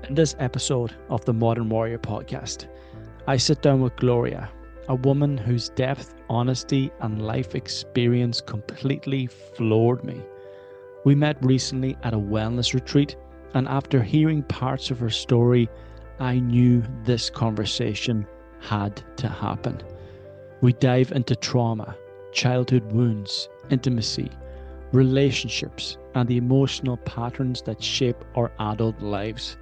In this episode of the Modern Warrior podcast, I sit down with Gloria, a woman whose depth, honesty, and life experience completely floored me. We met recently at a wellness retreat, and after hearing parts of her story, I knew this conversation had to happen. We dive into trauma, childhood wounds, intimacy, relationships, and the emotional patterns that shape our adult lives.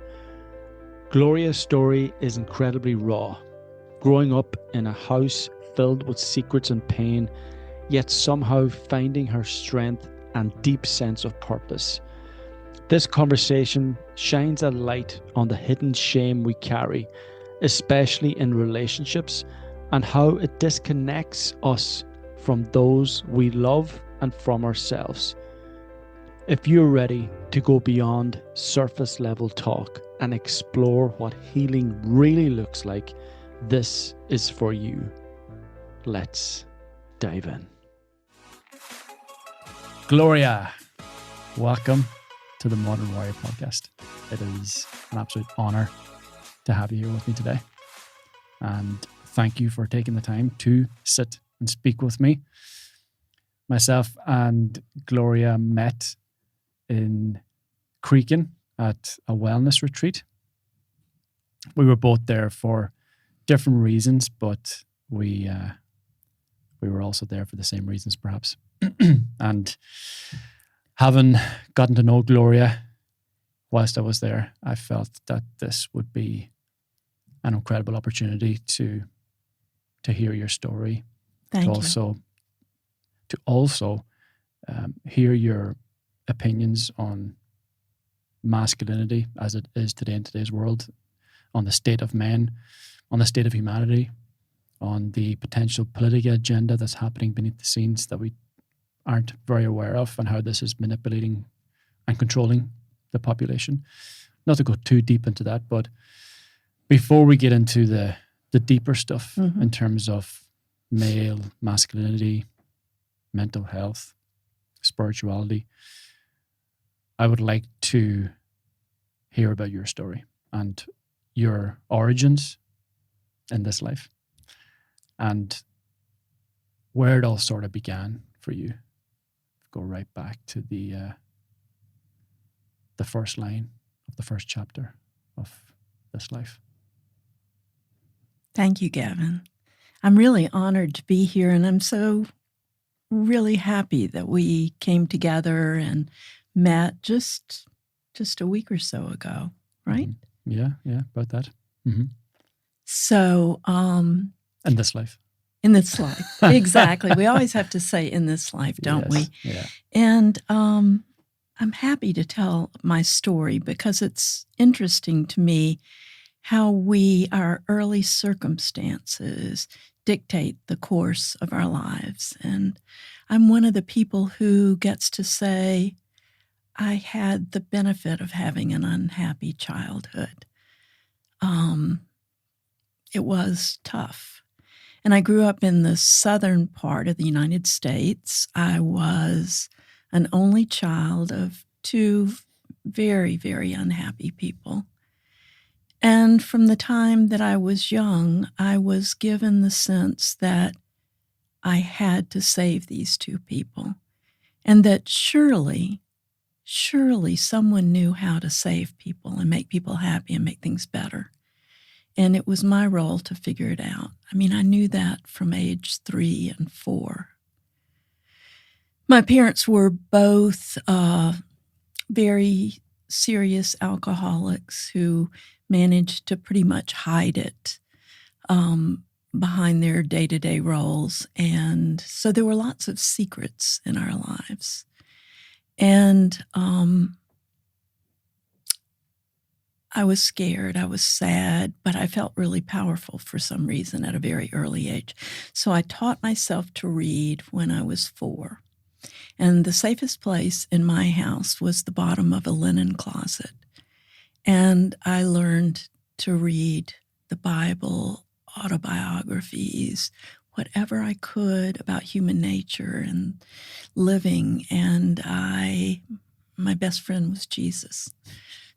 Gloria's story is incredibly raw. Growing up in a house filled with secrets and pain, yet somehow finding her strength and deep sense of purpose. This conversation shines a light on the hidden shame we carry, especially in relationships, and how it disconnects us from those we love and from ourselves. If you're ready to go beyond surface level talk and explore what healing really looks like, this is for you. Let's dive in. Gloria, welcome to the Modern Warrior podcast. It is an absolute honor to have you here with me today. And thank you for taking the time to sit and speak with me. Myself and Gloria met in Creakin at a wellness retreat. We were both there for different reasons, but we were also there for the same reasons, perhaps. And having gotten to know Gloria whilst I was there, I felt that this would be an incredible opportunity to hear your story. Thank you. To also hear your opinions on masculinity as it is today in today's world, on the state of men, on the state of humanity, on the potential political agenda that's happening beneath the scenes that we aren't very aware of, and how this is manipulating and controlling the population. Not to go too deep into that, but before we get into the deeper stuff in terms of male masculinity, mental health, spirituality, I would like to hear about your story and your origins in this life and where it all sort of began for you. Go right back to the first line of the first chapter of this life. Thank you, Gavin. I'm really honored to be here, and I'm so really happy that we came together and met just a week or so ago, right? Yeah, about that. So, in this life. In this life, exactly. We always have to say "in this life," don't we? Yeah. And I'm happy to tell my story because it's interesting to me how our early circumstances dictate the course of our lives. And I'm one of the people who gets to say, I had the benefit of having an unhappy childhood. It was tough. And I grew up in the southern part of the United States. I was an only child of two very, very unhappy people. And from the time that I was young, I was given the sense that I had to save these two people, and that surely someone knew how to save people and make people happy and make things better. And it was my role to figure it out. I mean, I knew that from age 3 and 4. My parents were both very serious alcoholics who managed to pretty much hide it behind their day-to-day roles. And so there were lots of secrets in our lives. And I was scared, I was sad, but I felt really powerful for some reason at a very early age. So I taught myself to read when I was 4. And the safest place in my house was the bottom of a linen closet. And I learned to read the Bible, autobiographies, whatever I could about human nature and living. And my best friend was Jesus.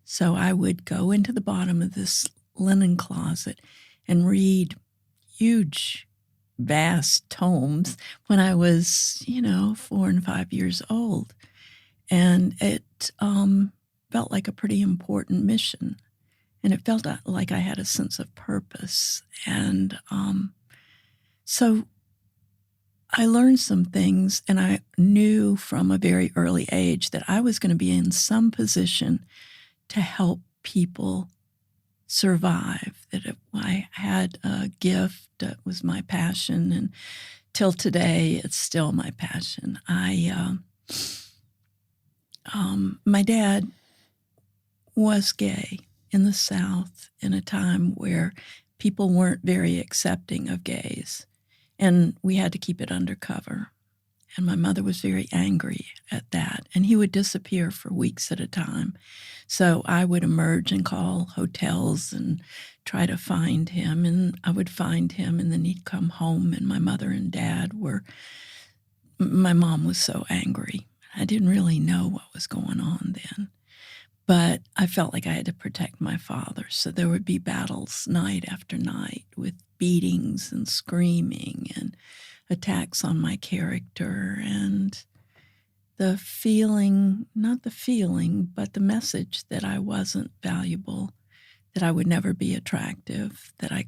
So I would go into the bottom of this linen closet and read huge, vast tomes when I was, 4 and 5 years old. And it felt like a pretty important mission. And it felt like I had a sense of purpose. And so I learned some things, and I knew from a very early age that I was going to be in some position to help people survive, that I had a gift that was my passion, and till today, it's still my passion. My dad was gay in the South in a time where people weren't very accepting of gays, and we had to keep it undercover. And my mother was very angry at that. And he would disappear for weeks at a time. So I would emerge and call hotels and try to find him. And I would find him, and then he'd come home, and my mother and dad my mom was so angry. I didn't really know what was going on then. But I felt like I had to protect my father. So there would be battles night after night with beatings and screaming and attacks on my character, and the feeling, not the feeling, but the message that I wasn't valuable, that I would never be attractive, that I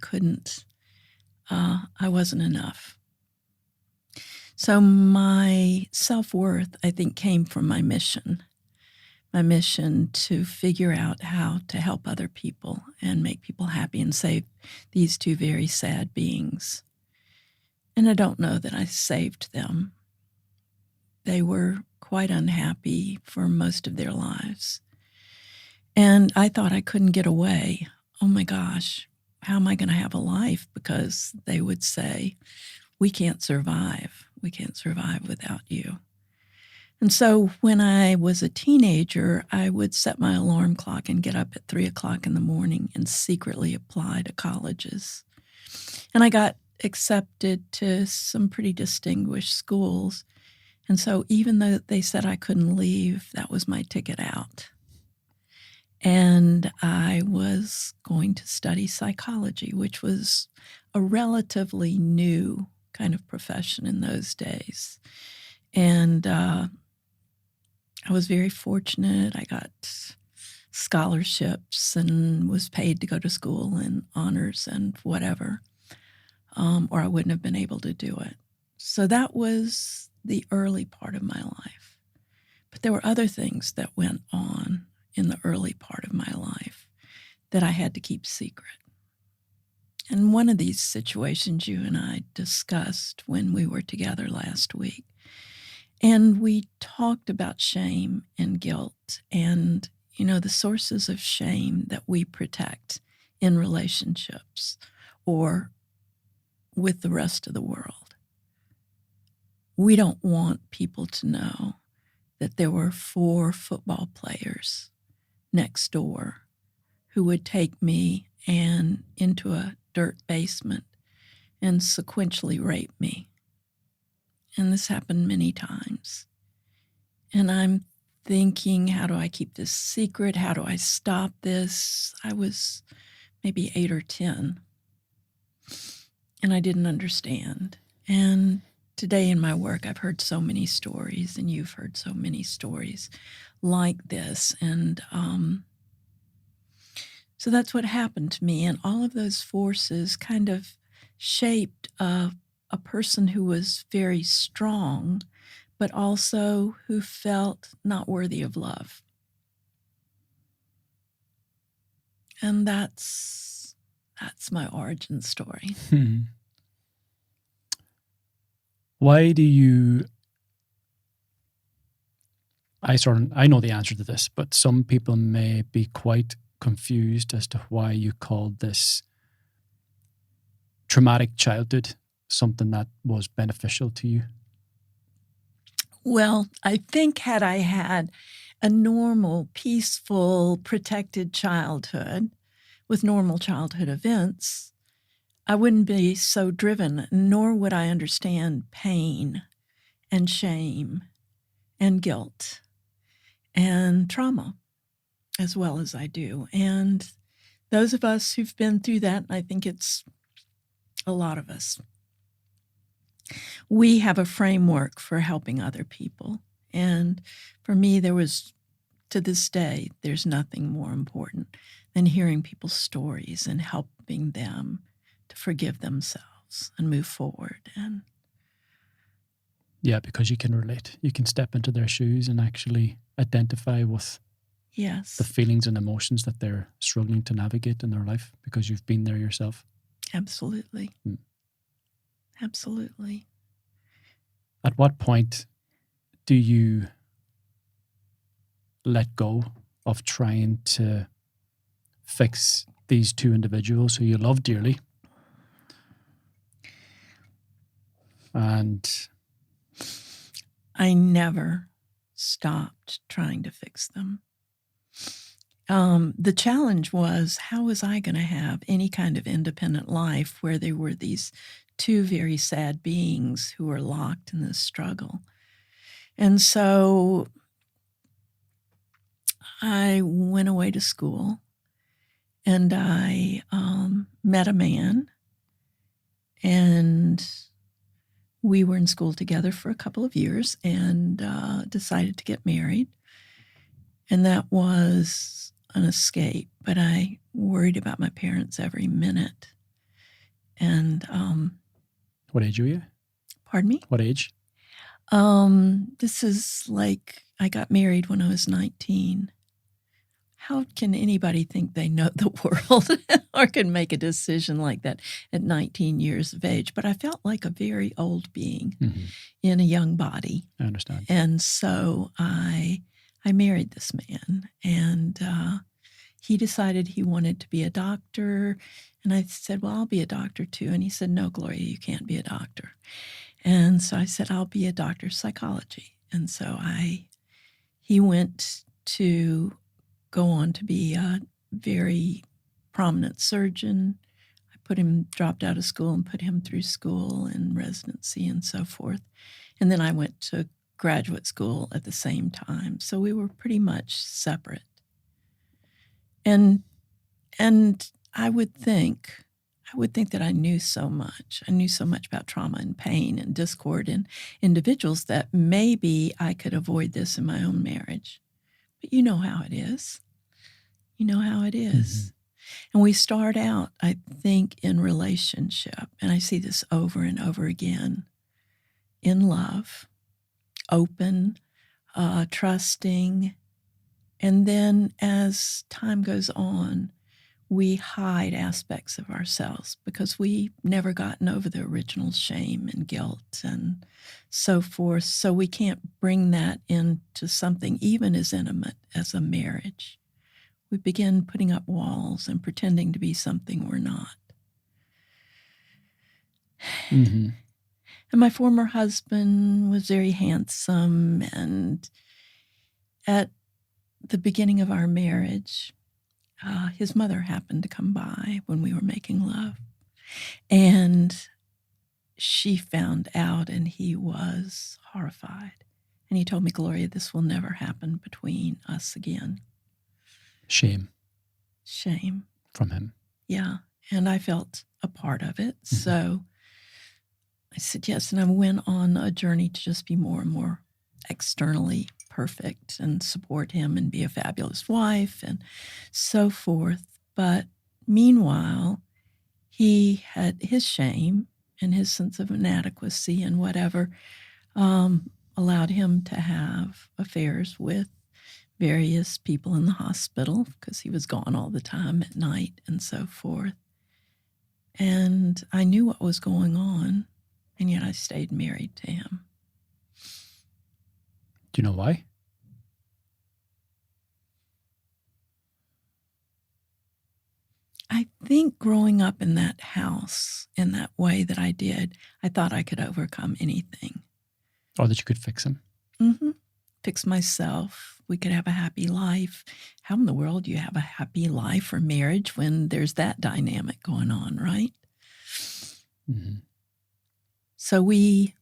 wasn't enough. So my self-worth, I think, came from my mission to figure out how to help other people and make people happy and save these two very sad beings. And I don't know that I saved them. They were quite unhappy for most of their lives. And I thought I couldn't get away. Oh my gosh, how am I going to have a life? Because they would say, we can't survive. We can't survive without you. And so when I was a teenager, I would set my alarm clock and get up at 3 o'clock in the morning and secretly apply to colleges. And I got accepted to some pretty distinguished schools. And so even though they said I couldn't leave, that was my ticket out. And I was going to study psychology, which was a relatively new kind of profession in those days. And I was very fortunate. I got scholarships and was paid to go to school in honors and whatever, or I wouldn't have been able to do it. So that was the early part of my life. But there were other things that went on in the early part of my life that I had to keep secret. And one of these situations you and I discussed when we were together last week. And we talked about shame and guilt and, the sources of shame that we protect in relationships or with the rest of the world. We don't want people to know that there were 4 football players next door who would take me and into a dirt basement and sequentially rape me. And this happened many times. And I'm thinking, how do I keep this secret? How do I stop this? I was maybe 8 or 10, and I didn't understand. And today in my work, I've heard so many stories, and you've heard so many stories like this. And so that's what happened to me. And all of those forces kind of shaped a person who was very strong, but also who felt not worthy of love. And that's my origin story. Why do you... I know the answer to this, but some people may be quite confused as to why you called this traumatic childhood something that was beneficial to you. Well, I think had I had a normal, peaceful, protected childhood with normal childhood events, I wouldn't be so driven, nor would I understand pain and shame and guilt and trauma. as well as I do. And those of us who've been through that, I think it's a lot of us, we have a framework for helping other people. And for me, to this day, there's nothing more important than hearing people's stories and helping them to forgive themselves and move forward. And yeah, because you can relate. You can step into their shoes and actually identify with the feelings and emotions that they're struggling to navigate in their life because you've been there yourself. Absolutely. Absolutely. At what point do you let go of trying to fix these two individuals who you love dearly? And I never stopped trying to fix them. The challenge was, how was I going to have any kind of independent life where there were these two very sad beings who were locked in this struggle? And so I went away to school and I met a man, and we were in school together for a couple of years and decided to get married. And that was an escape, but I worried about my parents every minute. And what age were you? Pardon me? What age? This is like, I got married when I was 19. How can anybody think they know the world or can make a decision like that at 19 years of age? But I felt like a very old being in a young body. I understand. And so I married this man, and he decided he wanted to be a doctor. And I said, well, I'll be a doctor too. And he said, no, Gloria, you can't be a doctor. And so I said, I'll be a doctor of psychology. And so he went to go on to be a very prominent surgeon. I dropped out of school and put him through school and residency and so forth. And then I went to graduate school at the same time. So we were pretty much separate. And I would think that I knew so much. I knew so much about trauma and pain and discord in individuals that maybe I could avoid this in my own marriage. But you know how it is. You know how it is. And we start out, I think, in relationship, and I see this over and over again, in love, open, trusting, and then as time goes on, we hide aspects of ourselves because we never gotten over the original shame and guilt and so forth. So we can't bring that into something even as intimate as a marriage. We begin putting up walls and pretending to be something we're not. And my former husband was very handsome, and at the beginning of our marriage, his mother happened to come by when we were making love, and she found out, and he was horrified. And he told me, Gloria, this will never happen between us again. Shame From him. Yeah. And I felt a part of it. So I said yes. And I went on a journey to just be more and more externally perfect and support him and be a fabulous wife and so forth. But meanwhile, he had his shame and his sense of inadequacy and whatever allowed him to have affairs with various people in the hospital because he was gone all the time at night and so forth. And I knew what was going on, and yet I stayed married to him. Do you know why? I think growing up in that house in that way that I did, I thought I could overcome anything. Or that you could fix him? Fix myself. We could have a happy life. How in the world do you have a happy life or marriage when there's that dynamic going on, right? So we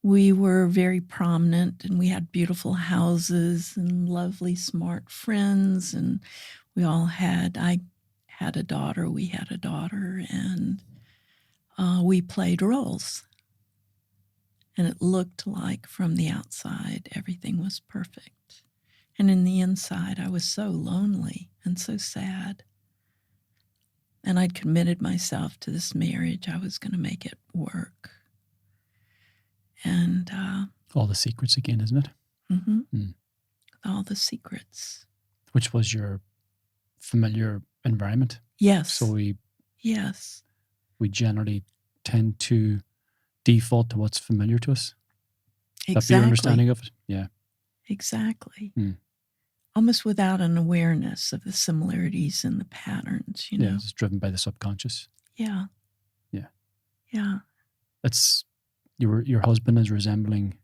We were very prominent, and we had beautiful houses and lovely, smart friends, and I had a daughter, we had a daughter, and we played roles. And it looked like from the outside everything was perfect. And in the inside, I was so lonely and so sad. And I'd committed myself to this marriage. I was going to make it work. And all the secrets again, isn't it? Mm-hmm. All the secrets. Which was your familiar environment. Yes. So we generally tend to default to what's familiar to us. Exactly. That'd be your understanding of it? Yeah. Exactly. Almost without an awareness of the similarities and the patterns, you know. Yeah, it's driven by the subconscious. Yeah. Yeah. Yeah. It's your husband is resembling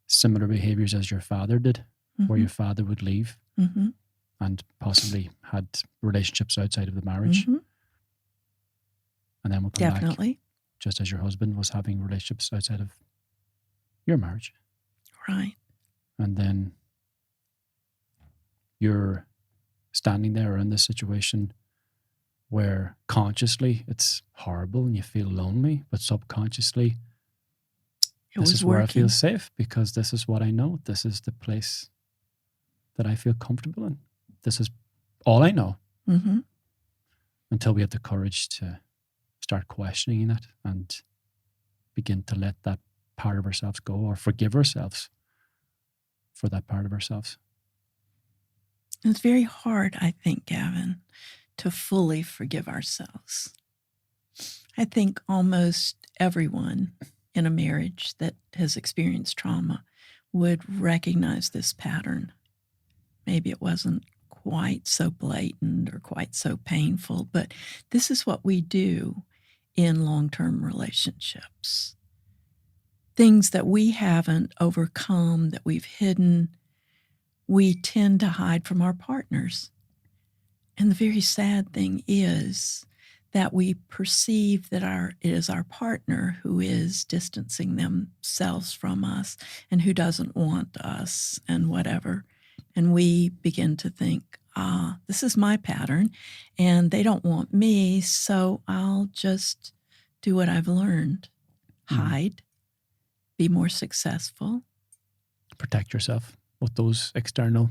similar behaviors as your father did, where your father would leave and possibly had relationships outside of the marriage. And then we'll come back, just as your husband was having relationships outside of your marriage. Right. And then you're standing there in this situation where consciously it's horrible and you feel lonely, but subconsciously this is where I feel safe because this is what I know. This is the place that I feel comfortable in. This is all I know. Until we have the courage to start questioning that and begin to let that part of ourselves go or forgive ourselves for that part of ourselves. It's very hard, I think, Gavin, to fully forgive ourselves. I think almost everyone in a marriage that has experienced trauma would recognize this pattern. Maybe it wasn't quite so blatant or quite so painful, but this is what we do in long-term relationships. Things that we haven't overcome, that we've hidden, we tend to hide from our partners. And the very sad thing is that we perceive that it is our partner who is distancing themselves from us and who doesn't want us and whatever. And we begin to think, this is my pattern and they don't want me, so I'll just do what I've learned. Hide, be more successful. Protect yourself with those external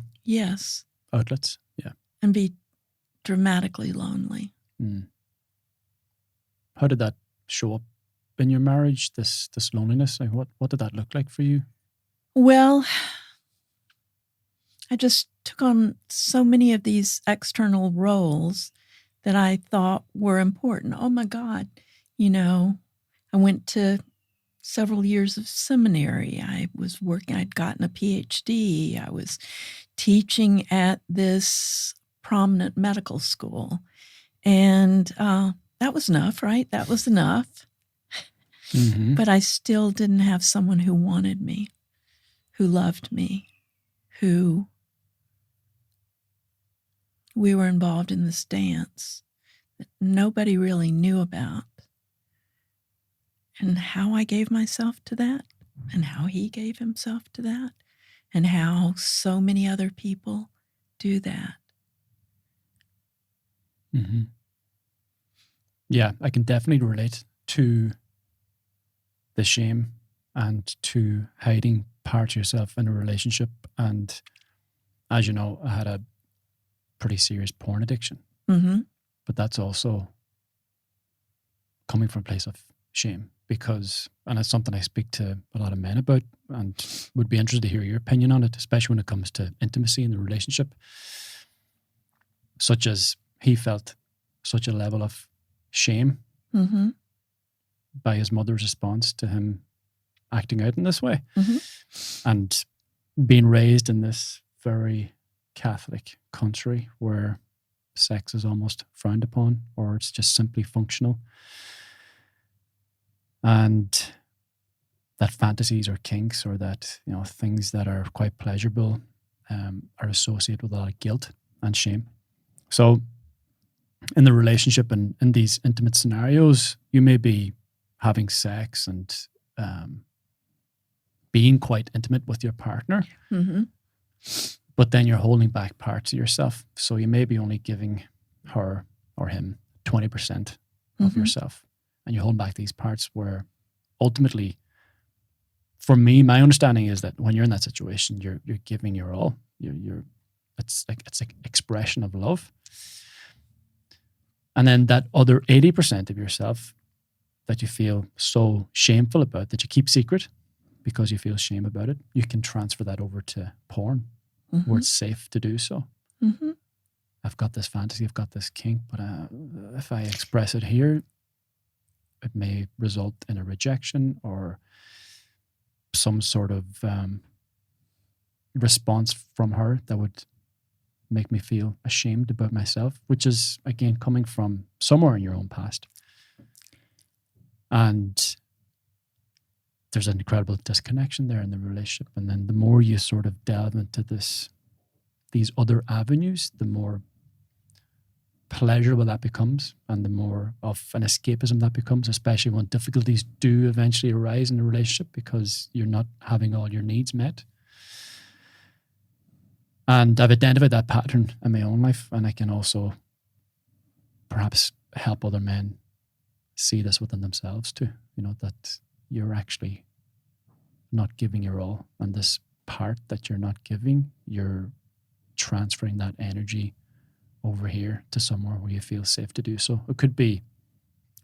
outlets. Yeah. And be dramatically lonely. How did that show up in your marriage, this loneliness? Like what did that look like for you? Well, I just took on so many of these external roles that I thought were important. Oh my God, I went to several years of seminary. I was working, I'd gotten a PhD. I was teaching at this prominent medical school. And that was enough, right? That was enough. But I still didn't have someone who wanted me, who loved me, who we were involved in this dance that nobody really knew about. And how I gave myself to that, and how he gave himself to that, and how so many other people do that. Yeah, I can definitely relate to the shame and to hiding parts of yourself in a relationship. And as you know, I had a pretty serious porn addiction. But that's also coming from a place of shame and it's something I speak to a lot of men about and would be interested to hear your opinion on it, especially when it comes to intimacy in the relationship, such as he felt such a level of shame by his mother's response to him acting out in this way. And being raised in this very Catholic country where sex is almost frowned upon or it's just simply functional. And that fantasies or kinks or that, things that are quite pleasurable are associated with a lot of guilt and shame. So in the relationship and in these intimate scenarios, you may be having sex and being quite intimate with your partner, but then you're holding back parts of yourself. So you may be only giving her or him 20% of yourself, and you hold back these parts where ultimately, for me, my understanding is that when you're in that situation, you're giving your all. It's like expression of love. And then that other 80% of yourself that you feel so shameful about, that you keep secret because you feel shame about it, you can transfer that over to porn, where it's safe to do so. I've got this fantasy, I've got this kink, but if I express it here, it may result in a rejection or some sort of response from her that would make me feel ashamed about myself, which is, again, coming from somewhere in your own past. And there's an incredible disconnection there in the relationship. And then the more you sort of delve into these other avenues, the more pleasurable that becomes, and the more of an escapism that becomes, especially when difficulties do eventually arise in the relationship because you're not having all your needs met. And I've identified that pattern in my own life, and I can also perhaps help other men see this within themselves too, that you're actually not giving your all, and this part that you're not giving, you're transferring that energy over here to somewhere where you feel safe to do so. It could be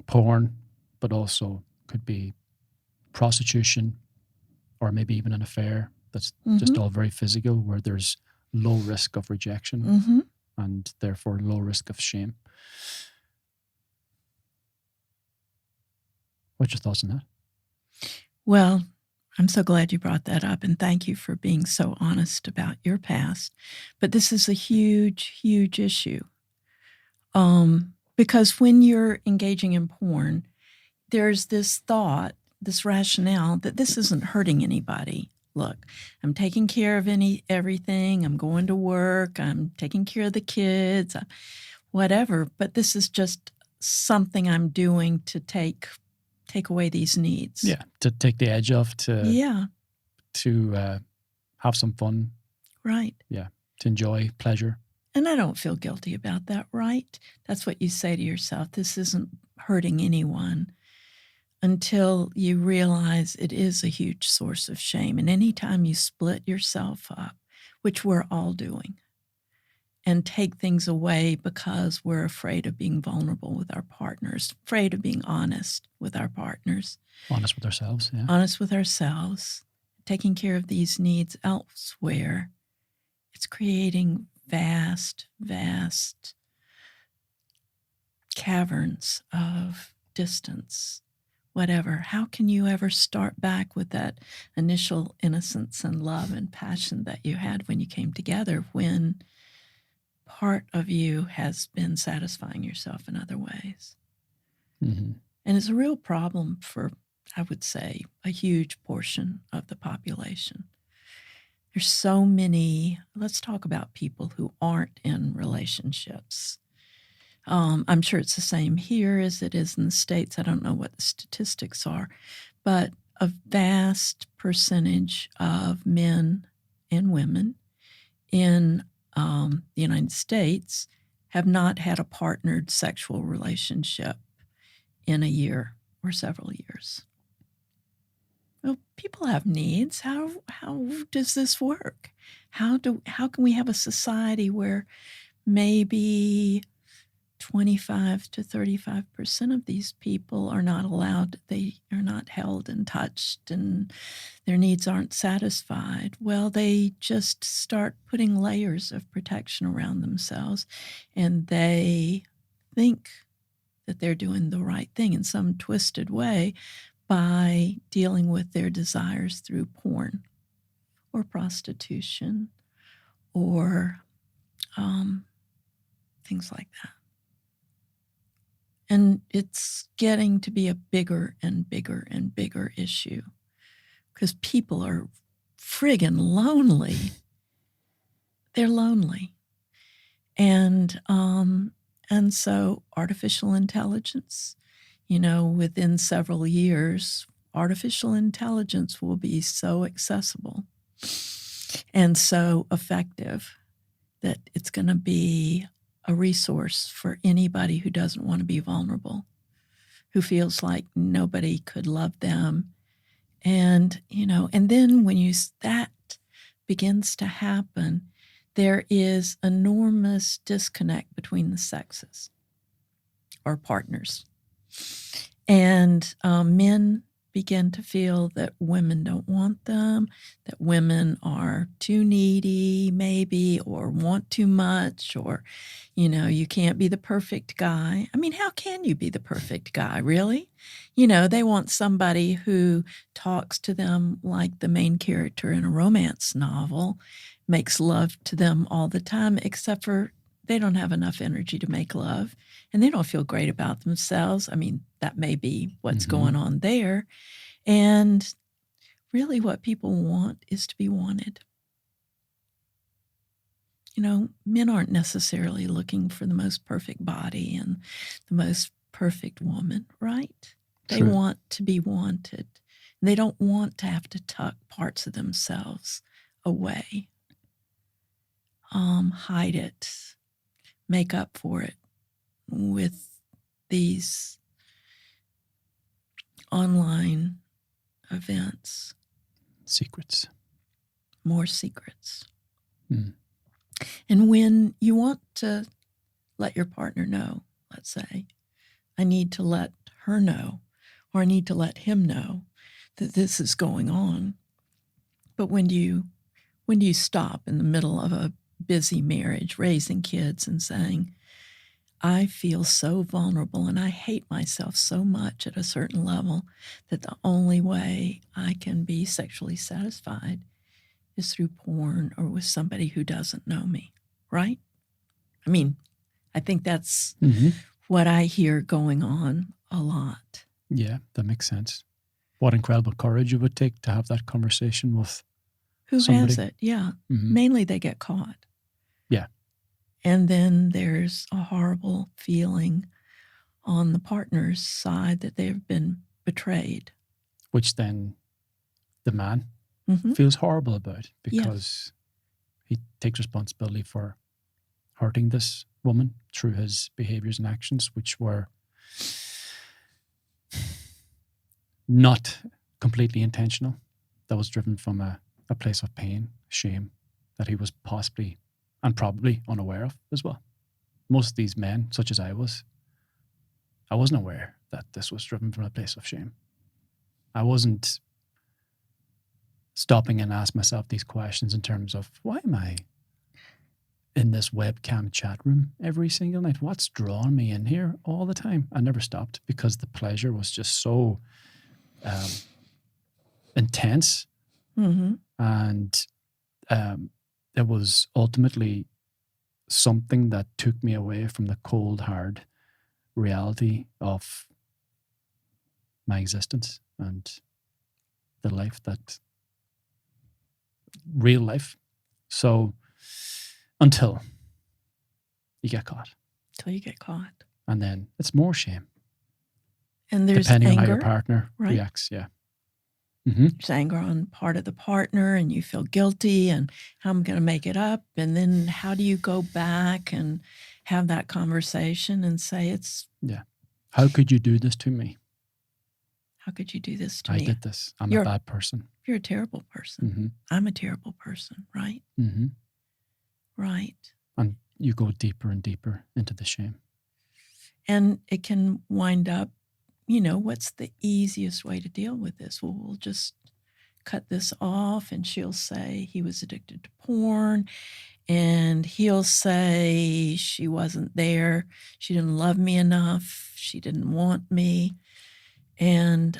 porn, but also could be prostitution, or maybe even an affair that's just all very physical, where there's low risk of rejection and therefore low risk of shame. What's your thoughts on that? Well, I'm so glad you brought that up, and thank you for being so honest about your past. But this is a huge, huge issue. Because when you're engaging in porn, there's this thought, this rationale that this isn't hurting anybody. Look, I'm taking care of everything. I'm going to work. I'm taking care of the kids, whatever. But this is just something I'm doing to take away these needs. Yeah, to take the edge off, to have some fun. Right. Yeah, to enjoy pleasure. And I don't feel guilty about that, right? That's what you say to yourself. This isn't hurting anyone, until you realize it is a huge source of shame. And anytime you split yourself up, which we're all doing, and take things away because we're afraid of being vulnerable with our partners, afraid of being honest with our partners. Honest with ourselves, yeah. Honest with ourselves, taking care of these needs elsewhere. It's creating vast, vast caverns of distance, whatever. How can you ever start back with that initial innocence and love and passion that you had when you came together, when part of you has been satisfying yourself in other ways? And it's a real problem for, I would say, a huge portion of the population. There's so many, let's talk about people who aren't in relationships. I'm sure it's the same here as it is in the States. I don't know what the statistics are, but a vast percentage of men and women in the United States have not had a partnered sexual relationship in a year or several years. Well, people have needs. How does this work? How can we have a society where maybe 25 to 35% of these people are not allowed, they are not held and touched, and their needs aren't satisfied? Well, they just start putting layers of protection around themselves, and they think that they're doing the right thing in some twisted way by dealing with their desires through porn or prostitution or things like that. And it's getting to be a bigger and bigger and bigger issue because people are friggin' lonely. They're lonely. And so artificial intelligence, within several years, artificial intelligence will be so accessible and so effective that it's going to be a resource for anybody who doesn't want to be vulnerable, who feels like nobody could love them. And, and then when that begins to happen, there is enormous disconnect between the sexes or partners. And men begin to feel that women don't want them, that women are too needy, maybe, or want too much, or, you can't be the perfect guy. I mean, how can you be the perfect guy, really? They want somebody who talks to them like the main character in a romance novel, makes love to them all the time, except for they don't have enough energy to make love, and they don't feel great about themselves. I mean, that may be what's going on there. And really what people want is to be wanted. Men aren't necessarily looking for the most perfect body and the most perfect woman, right? They True. want to be wanted. They don't want to have to tuck parts of themselves away, hide it, make up for it with these online events. Secrets. More secrets. Mm. And when you want to let your partner know, let's say, I need to let her know, or I need to let him know that this is going on. But when do you stop in the middle of a busy marriage, raising kids, and saying, I feel so vulnerable and I hate myself so much at a certain level that the only way I can be sexually satisfied is through porn or with somebody who doesn't know me, right? I mean, I think that's what I hear going on a lot. Yeah, that makes sense. What incredible courage it would take to have that conversation with who somebody. Has it? Yeah. Mainly they get caught. Yeah. And then there's a horrible feeling on the partner's side that they've been betrayed. Which then the man feels horrible about because he takes responsibility for hurting this woman through his behaviors and actions, which were not completely intentional. That was driven from a place of pain, shame, that he was possibly and probably unaware of as well. Most of these men, such as I wasn't aware that this was driven from a place of shame. I wasn't stopping and asking myself these questions in terms of, why am I in this webcam chat room every single night? What's drawing me in here all the time? I never stopped because the pleasure was just so intense. And it was ultimately something that took me away from the cold, hard reality of my existence and the life real life. So until you get caught. Till you get caught. And then it's more shame. And there's depending anger, on how your partner reacts. Yeah. There's anger on part of the partner and you feel guilty and how I'm going to make it up. And then how do you go back and have that conversation and say it's... Yeah. How could you do this to me? How could you do this to me? I did this. I'm a bad person. You're a terrible person. I'm a terrible person, right? Right. And you go deeper and deeper into the shame. And it can wind up, what's the easiest way to deal with this? Well, we'll just cut this off. And she'll say he was addicted to porn. And he'll say she wasn't there. She didn't love me enough. She didn't want me. And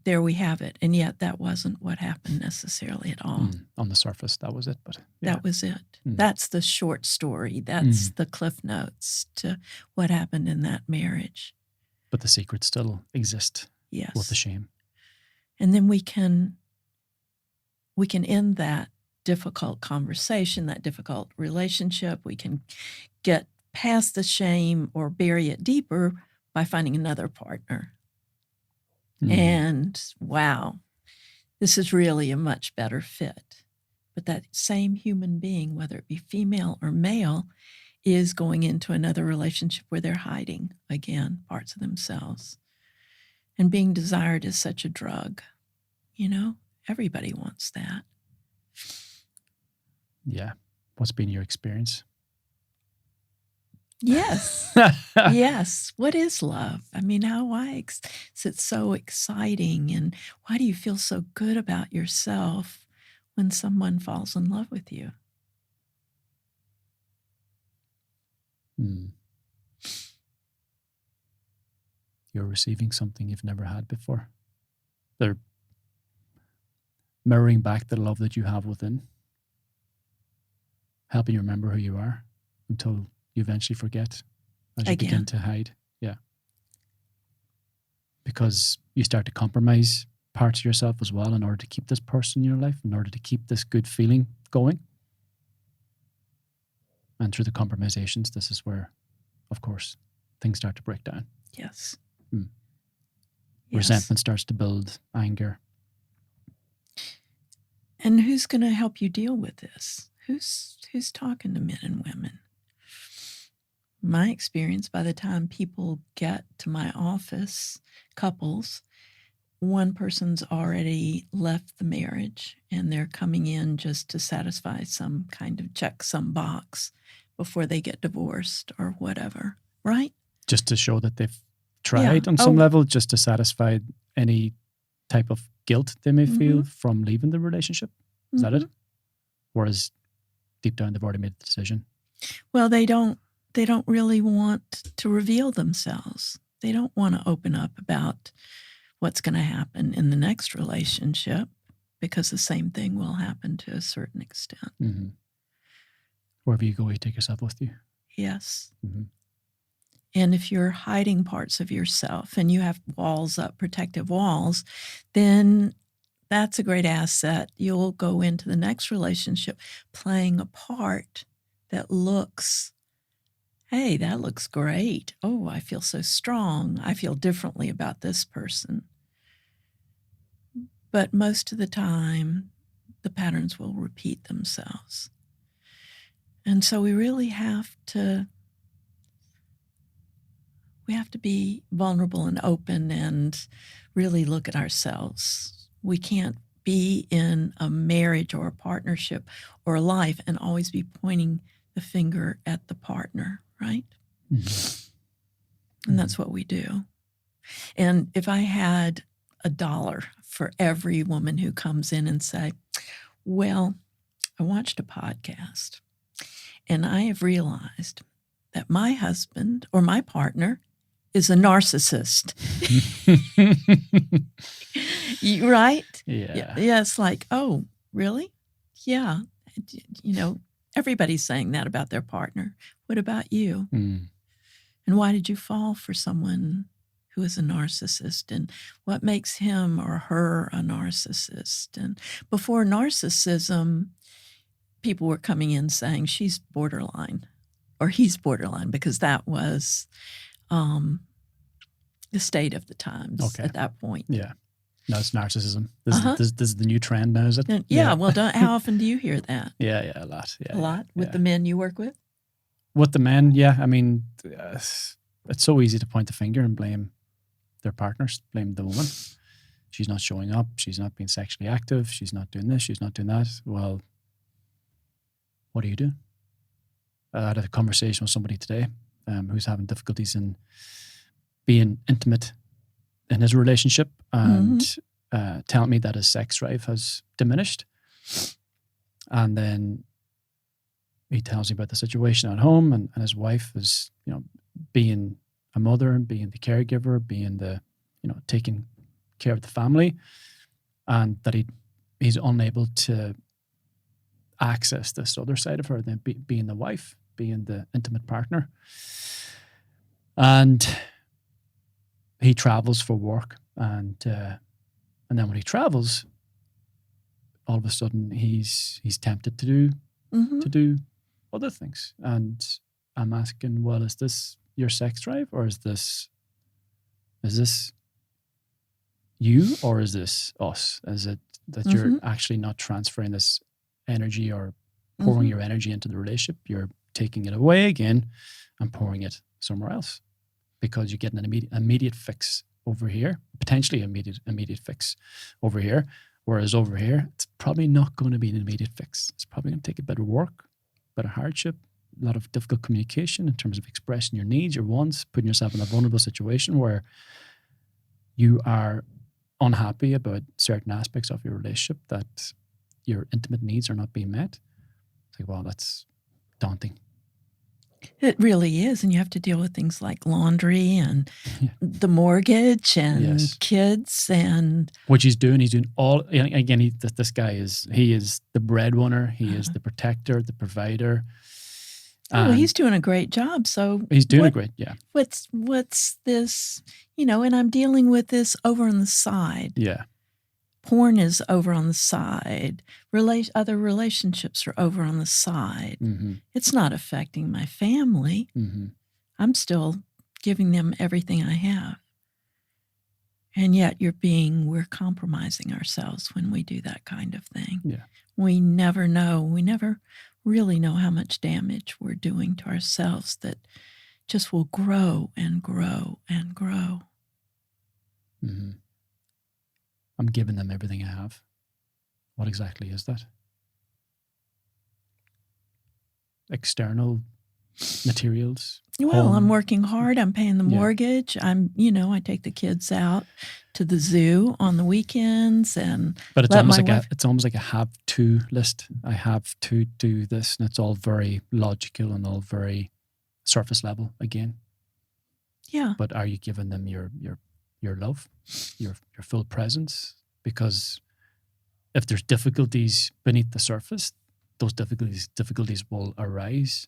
there we have it. And yet that wasn't what happened necessarily at all. On the surface, that was it. But that was it. That's the short story. That's the cliff notes to what happened in that marriage. But the secrets still exist. Yes. With the shame. And then we can end that difficult conversation, that difficult relationship. We can get past the shame or bury it deeper by finding another partner. And wow, this is really a much better fit. But that same human being, whether it be female or male, is going into another relationship where they're hiding, again, parts of themselves. And being desired is such a drug. Everybody wants that. Yeah. What's been your experience? Yes. Yes. What is love? I mean, why is it so exciting? And why do you feel so good about yourself when someone falls in love with you? You're receiving something you've never had before. They're mirroring back the love that you have within, helping you remember who you are until you eventually forget as you begin to hide. Yeah. Because you start to compromise parts of yourself as well in order to keep this person in your life, in order to keep this good feeling going. And through the compromisations, this is where, of course, things start to break down. Yes. Resentment starts to build, anger. And who's going to help you deal with this? Who's talking to men and women? My experience, by the time people get to my office, couples, one person's already left the marriage and they're coming in just to satisfy some kind of check some box before they get divorced or whatever, right? Just to show that they've tried on some level, just to satisfy any type of guilt they may feel from leaving the relationship. Is that it? Whereas deep down they've already made the decision. Well, they don't really want to reveal themselves. They don't want to open up about what's going to happen in the next relationship because the same thing will happen to a certain extent. Wherever you go, you take yourself with you. Yes. And if you're hiding parts of yourself and you have walls up, protective walls, then that's a great asset. You'll go into the next relationship playing a part that looks, hey, that looks great. Oh, I feel so strong. I feel differently about this person. But most of the time, the patterns will repeat themselves. And so we really have to be vulnerable and open and really look at ourselves. We can't be in a marriage or a partnership or a life and always be pointing the finger at the partner, right? And that's what we do. And if I had $1 for every woman who comes in and say, well, I watched a podcast and I have realized that my husband or my partner is a narcissist. Right? Yeah. Yeah. It's like, oh, really? Yeah. Everybody's saying that about their partner. What about you? And why did you fall for someone who is a narcissist? And what makes him or her a narcissist? And before narcissism, people were coming in saying she's borderline or he's borderline because that was the state of the times at that point. Yeah. No, it's narcissism. This is the new trend now, is it? Yeah. Well, how often do you hear that? Yeah, a lot. Yeah, a lot with the men you work with? With the men, yeah. I mean, it's so easy to point the finger and blame their partners, blame the woman. She's not showing up. She's not being sexually active. She's not doing this. She's not doing that. Well, what do you do? I had a conversation with somebody today who's having difficulties in being intimate in his relationship and telling me that his sex drive has diminished. And then he tells me about the situation at home and his wife is, being a mother and being the caregiver, being the, taking care of the family, and that he's unable to access this other side of her, then being the wife, being the intimate partner. And he travels for work, and then when he travels, all of a sudden he's tempted to do other things. And I'm asking, well, is this your sex drive, or is this you, or is this us? Is it that you're actually not transferring this energy or pouring your energy into the relationship? You're taking it away again and pouring it somewhere else because you're getting an immediate fix over here, potentially immediate fix over here. Whereas over here, it's probably not going to be an immediate fix. It's probably going to take a bit of work, a bit of hardship, a lot of difficult communication in terms of expressing your needs, your wants, putting yourself in a vulnerable situation where you are unhappy about certain aspects of your relationship, that your intimate needs are not being met. It's like, wow, that's daunting. It really is. And you have to deal with things like laundry and the mortgage and kids and... Which he's doing all, again, this guy is the breadwinner. He is the protector, the provider. Oh, he's doing a great job. So he's doing a great, yeah. What's this, and I'm dealing with this over on the side. Yeah. Porn is over on the side. Other relationships are over on the side. Mm-hmm. It's not affecting my family. Mm-hmm. I'm still giving them everything I have. And yet we're compromising ourselves when we do that kind of thing. Yeah. We never know. We never really know how much damage we're doing to ourselves that just will grow and grow and grow. Mm-hmm. I'm giving them everything I have. What exactly is that? External materials? Well, home. I'm working hard. I'm paying the mortgage. I take the kids out to the zoo on the weekends, but it's almost like a have-to list. I have to do this, and it's all very logical and all very surface level again. Yeah. But are you giving them your love, your full presence? Because if there's difficulties beneath the surface, those difficulties will arise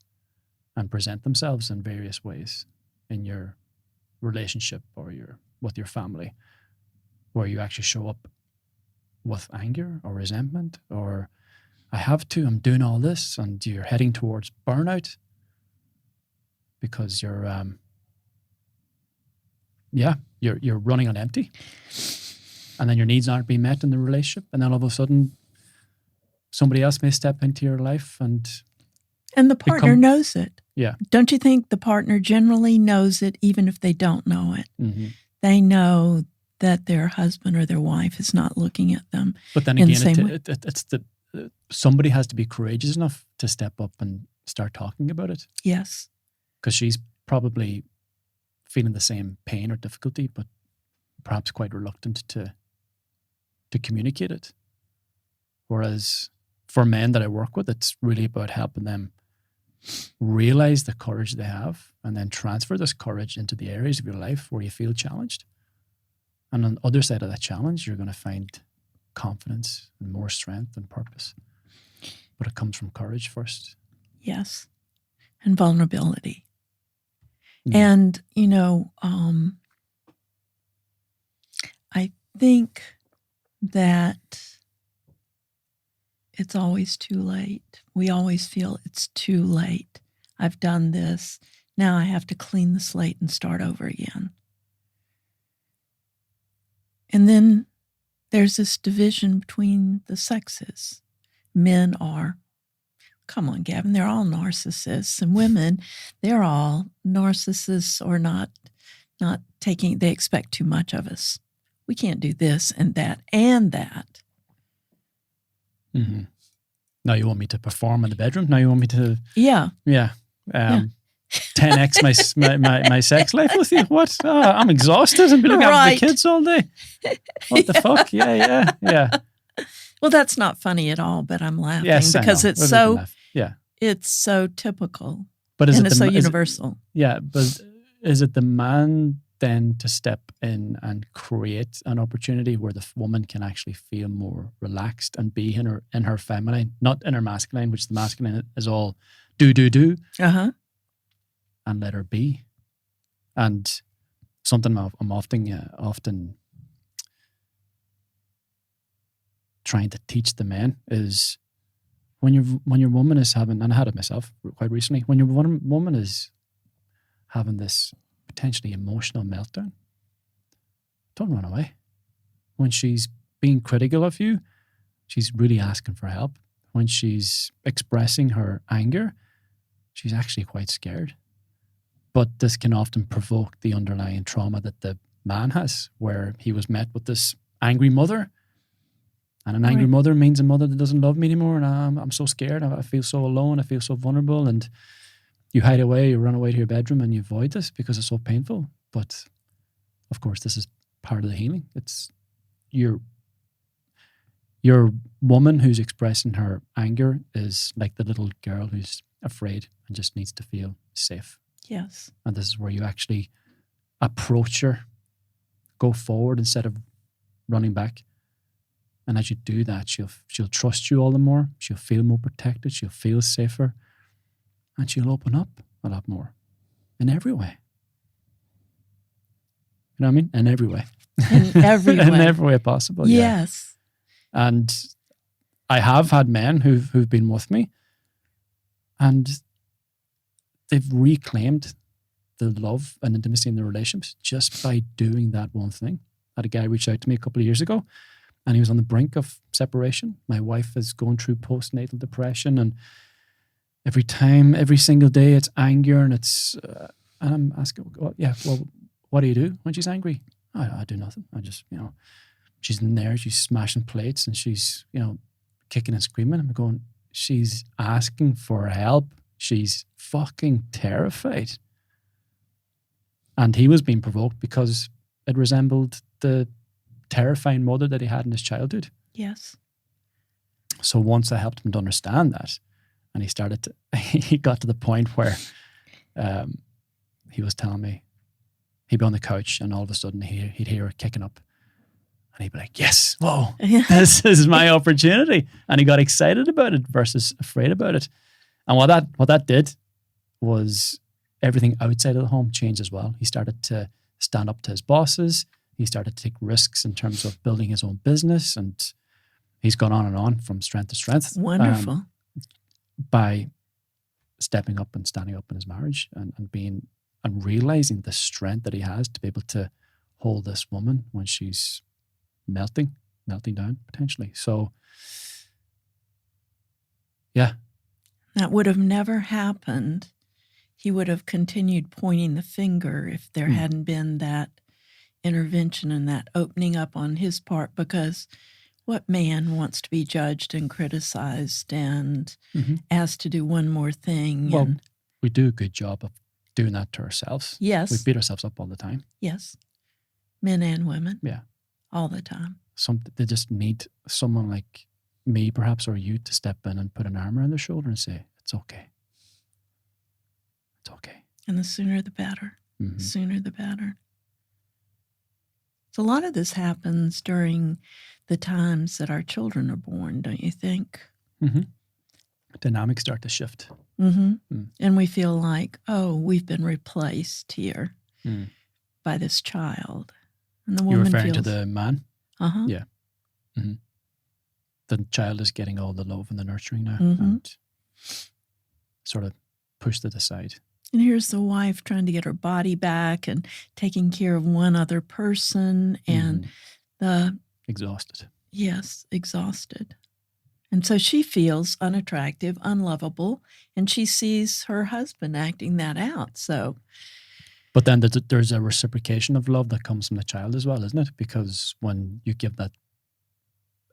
and present themselves in various ways in your relationship or with your family, where you actually show up with anger or resentment, or I'm doing all this, and you're heading towards burnout because you're running on empty, and then your needs aren't being met in the relationship, and then all of a sudden somebody else may step into your life and the partner knows it. Yeah. Don't you think the partner generally knows it, even if they don't know it? Mm-hmm. They know that their husband or their wife is not looking at them. But then again, somebody has to be courageous enough to step up and start talking about it. Yes. Because she's probably feeling the same pain or difficulty, but perhaps quite reluctant to communicate it. Whereas for men that I work with, it's really about helping them realize the courage they have and then transfer this courage into the areas of your life where you feel challenged. And on the other side of that challenge, you're going to find confidence and more strength and purpose. But it comes from courage first. Yes. And vulnerability. Mm. And, I think that it's always too late. We always feel it's too late. I've done this. Now I have to clean the slate and start over again. And then there's this division between the sexes. Men are, come on, Gavin, they're all narcissists. And women, they're all narcissists or not taking, they expect too much of us. We can't do this and that and that. Mm-hmm. Now you want me to perform in the bedroom? Now you want me to... Yeah. 10x my sex life with you? What? Oh, I'm exhausted and be looking after the kids all day. What the fuck? Yeah. Well, that's not funny at all, but I'm laughing because it's so typical. But it's so universal. But is it the man then to step in and create an opportunity where the woman can actually feel more relaxed and be in her feminine, not in her masculine, which the masculine is all do. Uh-huh. And let her be. And something I'm often trying to teach the men is when your woman is having, and I had it myself quite recently, when your woman is having this potentially emotional meltdown, don't run away. when she's being critical of you, she's really asking for help. When she's expressing her anger, she's actually quite scared. But this can often provoke the underlying trauma that the man has, where he was met with this angry mother. And an angry mother means a mother that doesn't love me anymore. And I'm so scared. I feel so alone. I feel so vulnerable. And you hide away, you run away to your bedroom and you avoid this because it's so painful. But of course, this is part of the healing. It's your woman who's expressing her anger is like the little girl who's afraid and just needs to feel safe. Yes. And this is where you actually approach her, go forward instead of running back. And as you do that, she'll trust you all the more. She'll feel more protected. She'll feel safer. And she'll open up a lot more in every way. You know what I mean? In every way. In every way. In every way possible. Yes. Yeah. And I have had men who've been with me, and they've reclaimed the love and intimacy in their relationships just by doing that one thing. I had a guy reach out to me a couple of years ago, and he was on the brink of separation. My wife is going through postnatal depression, and every single day it's anger, and it's and I'm asking, well, what do you do when she's angry? I do nothing. I just, she's in there, she's smashing plates, and she's, kicking and screaming. I'm going, she's asking for help. She's fucking terrified. And he was being provoked because it resembled the terrifying mother that he had in his childhood. Yes. So once I helped him to understand that, and he got to the point where he was telling me, he'd be on the couch and all of a sudden he'd hear her kicking up. And he'd be like, yes, whoa, this is my opportunity. And he got excited about it versus afraid about it. And what that did was everything outside of the home changed as well. He started to stand up to his bosses. He started to take risks in terms of building his own business. And he's gone on and on from strength to strength. Wonderful. By stepping up and standing up in his marriage and realizing the strength that he has to be able to hold this woman when she's melting down potentially. So, yeah. That would have never happened. He would have continued pointing the finger if there hadn't been that intervention and that opening up on his part, because what man wants to be judged and criticized and asked to do one more thing? Well, we do a good job of doing that to ourselves. Yes. We beat ourselves up all the time. Yes. Men and women. Yeah. All the time. They just need someone like me, perhaps, or you, to step in and put an arm around their shoulder and say, it's okay. It's okay. And the sooner the better. The sooner the better. So a lot of this happens during the times that our children are born, don't you think? Dynamics start to shift. And we feel like, oh, we've been replaced here by this child. And the woman You're referring feels, to the man? Yeah. The child is getting all the love and the nurturing now and sort of pushed to the side. And here's the wife trying to get her body back and taking care of one other person and exhausted. Yes, exhausted. And so she feels unattractive, unlovable, and she sees her husband acting that out. So, but then there's a reciprocation of love that comes from the child as well, isn't it? Because when you give that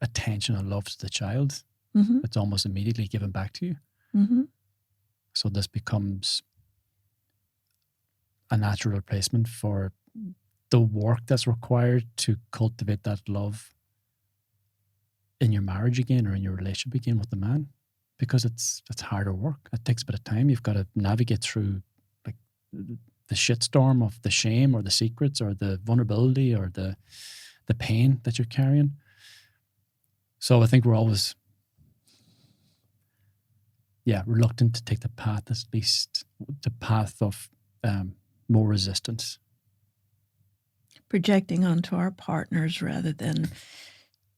attention and love to the child, it's almost immediately given back to you. So this becomes a natural replacement for the work that's required to cultivate that love in your marriage again or in your relationship again with the man, because it's harder work. It takes a bit of time. You've got to navigate through like the shitstorm of the shame or the secrets or the vulnerability or the pain that you're carrying. So I think we're always, reluctant to take the path, at least the path of more resistance. Projecting onto our partners rather than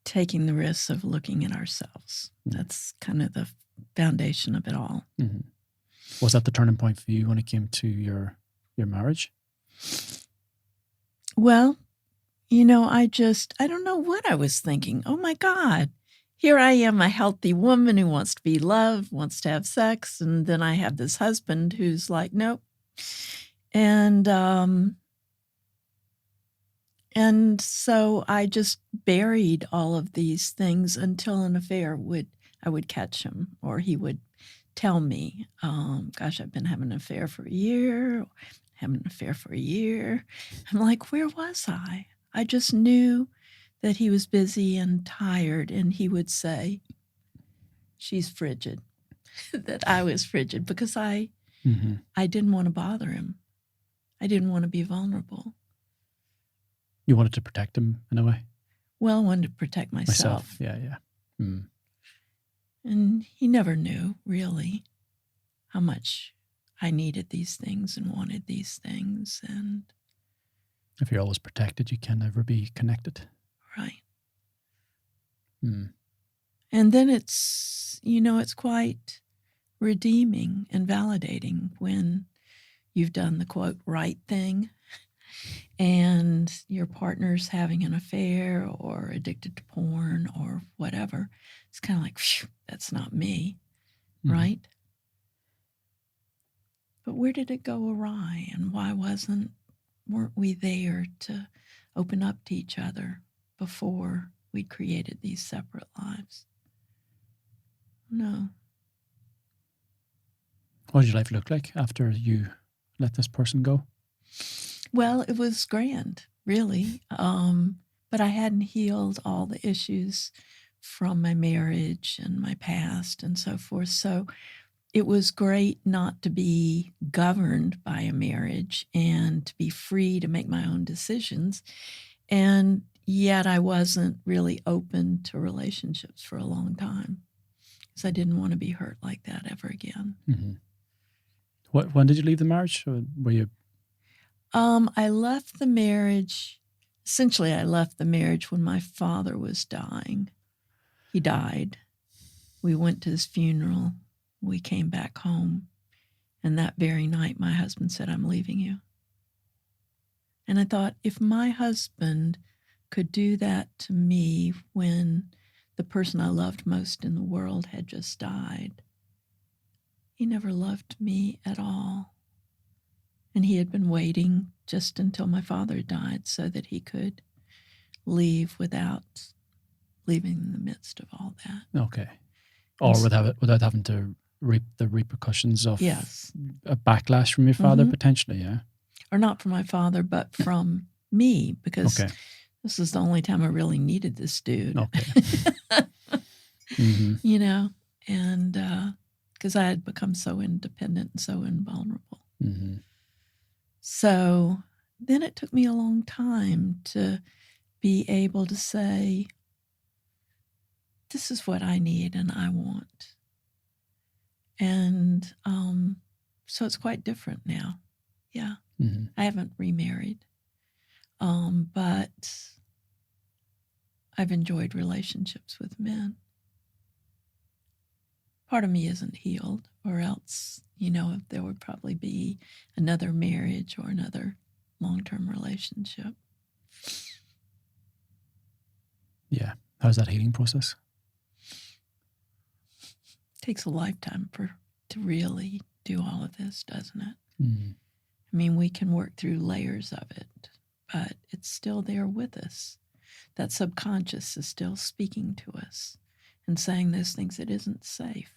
taking the risks of looking at ourselves. That's kind of the foundation of it all. Was that the turning point for you when it came to your marriage? Well, I don't know what I was thinking. Oh my God. Here I am, a healthy woman who wants to be loved, wants to have sex. And then I have this husband who's like, nope. And so I just buried all of these things until an affair I would catch him, or he would tell me, gosh, I've been having an affair for a year, I'm like, where was I? I just knew that he was busy and tired, and he would say, she's frigid, that I was frigid because I didn't want to bother him. I didn't want to be vulnerable. You wanted to protect him in a way? Well, I wanted to protect myself. Yeah. Mm. And he never knew, really, how much I needed these things and wanted these things. And if you're always protected, you can never be connected. Right. Mm. And then it's quite redeeming and validating when you've done the, quote, right thing, and your partner's having an affair or addicted to porn or whatever. It's kind of like, phew, that's not me, right? But where did it go awry, and why weren't we there to open up to each other before we created these separate lives? No. What did your life look like after you let this person go? Well, it was grand, really. But I hadn't healed all the issues from my marriage and my past and so forth. So it was great not to be governed by a marriage and to be free to make my own decisions. And yet I wasn't really open to relationships for a long time because I didn't want to be hurt like that ever again. Mm-hmm. When did you leave the marriage? Or were you? I left the marriage. Essentially, I left the marriage when my father was dying. He died. We went to his funeral. We came back home. And that very night, my husband said, I'm leaving you. And I thought, if my husband could do that to me when the person I loved most in the world had just died, he never loved me at all. And he had been waiting just until my father died so that he could leave without leaving in the midst of all that. Okay. Or without having to reap the repercussions of a backlash from your father, potentially, yeah? Or not from my father, but from me, because this is the only time I really needed this dude. Okay. And because I had become so independent and so invulnerable. Mm-hmm. So then it took me a long time to be able to say, this is what I need and I want. And so it's quite different now. Yeah. Mm-hmm. I haven't remarried, but I've enjoyed relationships with men. Part of me isn't healed, or else, there would probably be another marriage or another long-term relationship. Yeah. How's that healing process? It takes a lifetime to really do all of this, doesn't it? Mm-hmm. I mean, we can work through layers of it, but it's still there with us. That subconscious is still speaking to us and saying those things. It isn't safe.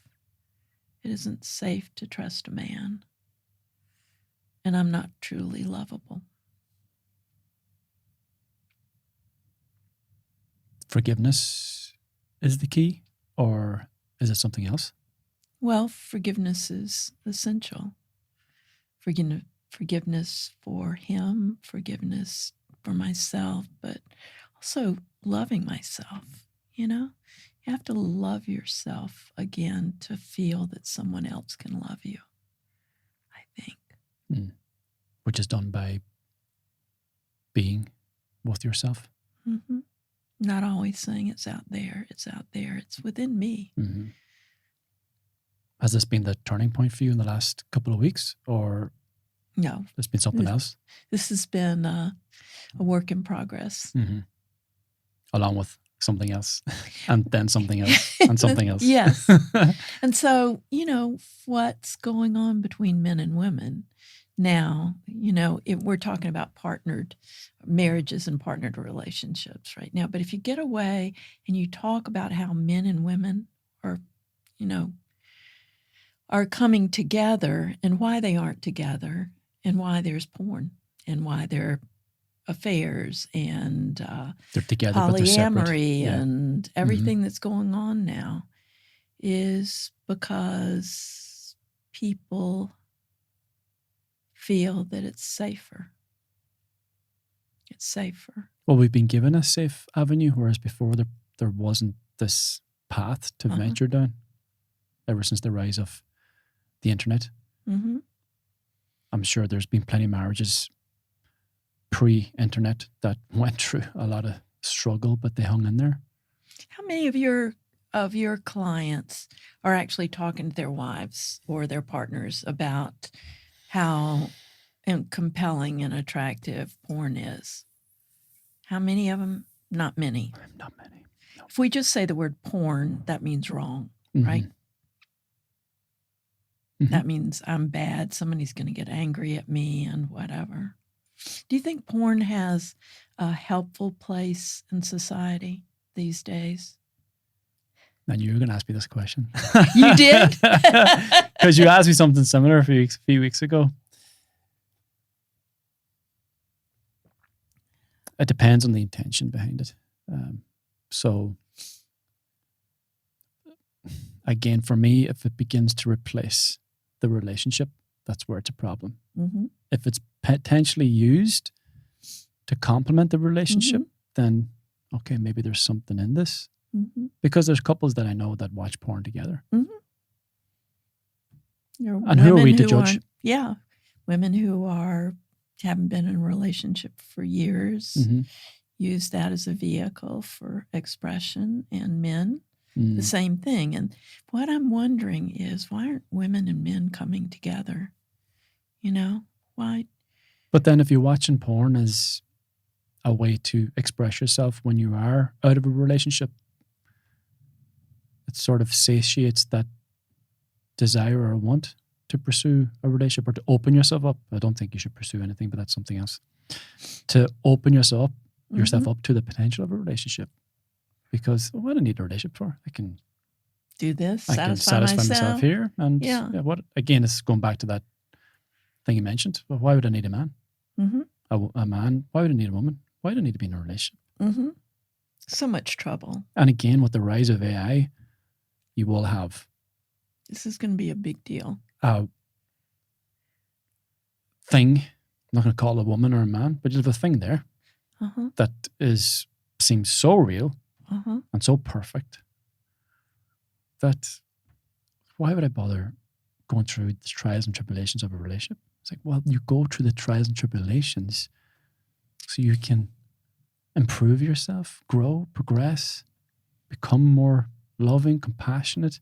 It isn't safe to trust a man. And I'm not truly lovable. Forgiveness is the key, or is it something else? Well, forgiveness is essential. Forgiveness for him, forgiveness for myself, but also loving myself, You have to love yourself again to feel that someone else can love you, I think. Which is done by being with yourself. Mm-hmm. Not always saying it's out there. It's out there. It's within me. Mm-hmm. Has this been the turning point for you in the last couple of weeks, or no? There's been something else? This has been a work in progress. Mm-hmm. Along with something else, and then something else, and something else. Yes. And so, what's going on between men and women now, we're talking about partnered marriages and partnered relationships right now. But if you get away and you talk about how men and women are, are coming together and why they aren't together and why there's porn and why there are affairs and they're together, but they're separate. polyamory and everything that's going on now is because people feel that it's safer. It's safer. Well, we've been given a safe avenue, whereas before there wasn't this path to venture down ever since the rise of the internet. Mm-hmm. I'm sure there's been plenty of marriages pre-internet that went through a lot of struggle, but they hung in there. How many of your clients are actually talking to their wives or their partners about how compelling and attractive porn is? How many of them? Not many. Not many. No. If we just say the word porn, that means wrong, right? Mm-hmm. That means I'm bad. Somebody's going to get angry at me and whatever. Do you think porn has a helpful place in society these days? And you were going to ask me this question. You did? Because you asked me something similar a few weeks ago. It depends on the intention behind it. So, again, for me, if it begins to replace the relationship, that's where it's a problem. Mm-hmm. If it's potentially used to complement the relationship, then, okay, maybe there's something in this. Mm-hmm. Because there's couples that I know that watch porn together. Mm-hmm. And who are we to judge? Women who haven't been in a relationship for years use that as a vehicle for expression, and men the same thing. And what I'm wondering is, why aren't women and men coming together? Why? But then if you're watching porn as a way to express yourself when you are out of a relationship, it sort of satiates that desire or want to pursue a relationship or to open yourself up. I don't think you should pursue anything, but that's something else. To open yourself up to the potential of a relationship. Because what do I need a relationship for? I can do this, I can satisfy myself here. And what again, it's going back to that thing you mentioned. Well, why would I need a man? Mm-hmm. A man? Why would I need a woman? Why do I need to be in a relationship? Mm-hmm. So much trouble. And again, with the rise of AI, you will have. This is going to be a big deal. Thing, I'm not going to call it a woman or a man, but you have a thing there that seems so real and so perfect that why would I bother going through the trials and tribulations of a relationship? It's like, well, you go through the trials and tribulations so you can improve yourself, grow, progress, become more loving, compassionate.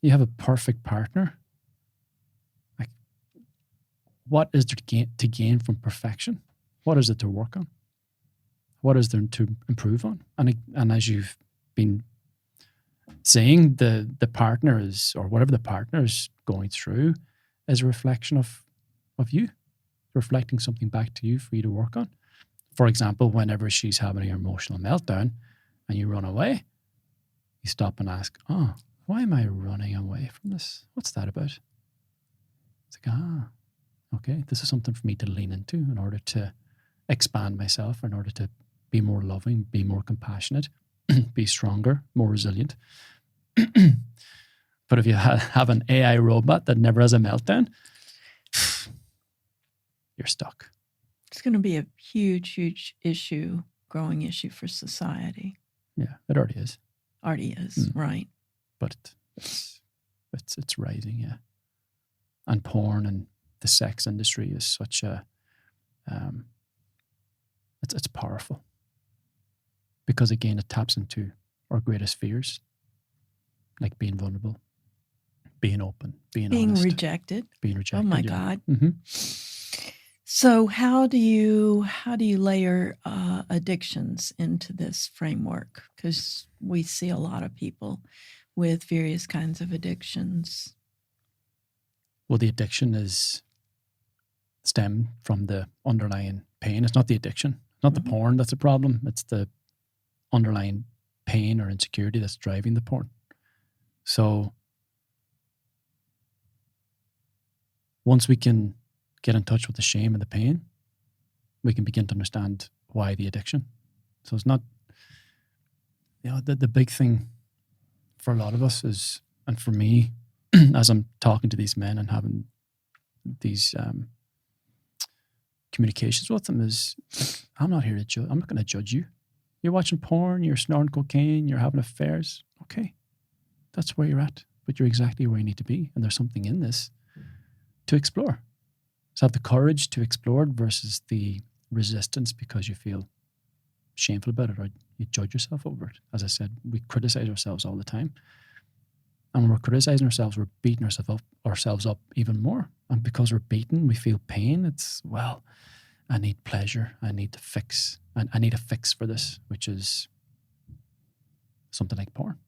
You have a perfect partner. Like, what is there to gain from perfection? What is it to work on? What is there to improve on? And as you've been saying, the partner is, or whatever the partner is going through, is a reflection of you, reflecting something back to you for you to work on. For example, whenever she's having an emotional meltdown and you run away, you stop and ask, oh, why am I running away from this? What's that about? It's like, okay, this is something for me to lean into in order to expand myself, in order to be more loving, be more compassionate, be stronger, more resilient. But if you have an AI robot that never has a meltdown, you're stuck. It's going to be a huge, huge issue, growing issue for society. Yeah, it already is. Right. But it's rising, yeah. And porn and the sex industry is such a it's powerful, because again it taps into our greatest fears, like being vulnerable, being open, being honest, rejected. being rejected. Oh my God. Mm-hmm. So how do you layer addictions into this framework? Because we see a lot of people with various kinds of addictions. Well, the addiction is stemmed from the underlying pain. It's not the addiction, not the porn that's a problem. It's the underlying pain or insecurity that's driving the porn. So once we can get in touch with the shame and the pain, we can begin to understand why the addiction. So it's not, the big thing for a lot of us is, and for me, as I'm talking to these men and having these communications with them, is like, I'm not here to judge. I'm not going to judge you. You're watching porn, you're snorting cocaine, you're having affairs. Okay, that's where you're at, but you're exactly where you need to be. And there's something in this to explore. So have the courage to explore it versus the resistance because you feel shameful about it or you judge yourself over it. As I said, we criticize ourselves all the time. And when we're criticizing ourselves, we're beating ourselves up even more. And because we're beaten, we feel pain. It's, well, I need pleasure. I need to fix. And I need a fix for this, which is something like porn.